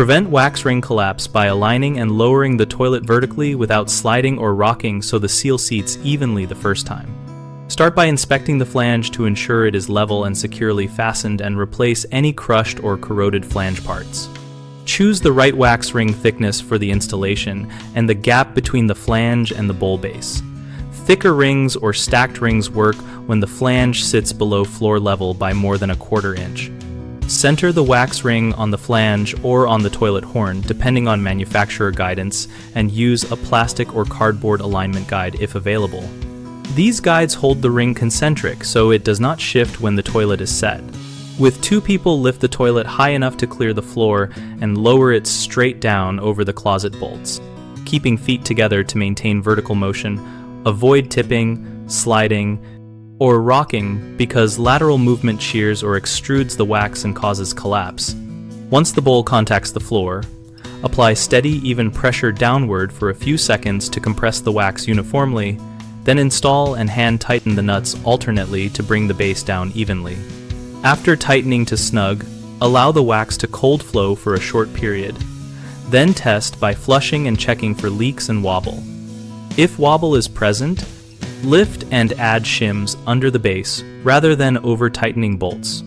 Prevent wax ring collapse by aligning and lowering the toilet vertically without sliding or rocking so the seal seats evenly the first time. Start by inspecting the flange to ensure it is level and securely fastened, and replace any crushed or corroded flange parts. Choose the right wax ring thickness for the installation and the gap between the flange and the bowl base. Thicker rings or stacked rings work when the flange sits below floor level by more than 1/4 inch. Center the wax ring on the flange or on the toilet horn, depending on manufacturer guidance, and use a plastic or cardboard alignment guide if available. These guides hold the ring concentric so it does not shift when the toilet is set. With 2 people, lift the toilet high enough to clear the floor and lower it straight down over the closet bolts, keeping feet together to maintain vertical motion. Avoid tipping, sliding, or rocking because lateral movement shears or extrudes the wax and causes collapse. Once the bowl contacts the floor, apply steady, even pressure downward for a few seconds to compress the wax uniformly, then install and hand tighten the nuts alternately to bring the base down evenly. After tightening to snug, allow the wax to cold flow for a short period. Then test by flushing and checking for leaks and wobble. If wobble is present, lift and add shims under the base rather than over-tightening bolts.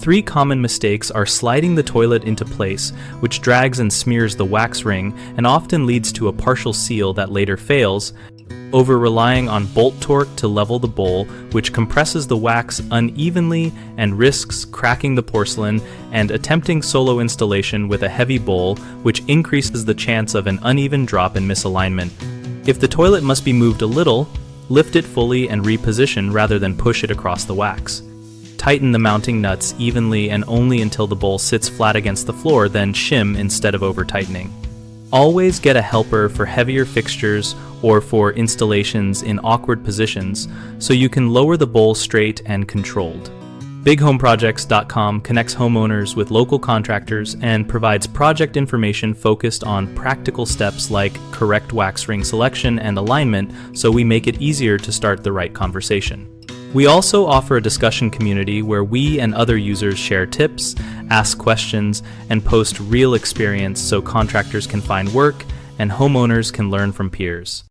3 common mistakes are sliding the toilet into place, which drags and smears the wax ring and often leads to a partial seal that later fails, over-relying on bolt torque to level the bowl, which compresses the wax unevenly and risks cracking the porcelain, and attempting solo installation with a heavy bowl, which increases the chance of an uneven drop and misalignment. If the toilet must be moved a little, lift it fully and reposition rather than push it across the wax. Tighten the mounting nuts evenly and only until the bowl sits flat against the floor, then shim instead of over-tightening. Always get a helper for heavier fixtures or for installations in awkward positions so you can lower the bowl straight and controlled. BigHomeProjects.com connects homeowners with local contractors and provides project information focused on practical steps like correct wax ring selection and alignment, so we make it easier to start the right conversation. We also offer a discussion community where we and other users share tips, ask questions, and post real experience so contractors can find work and homeowners can learn from peers.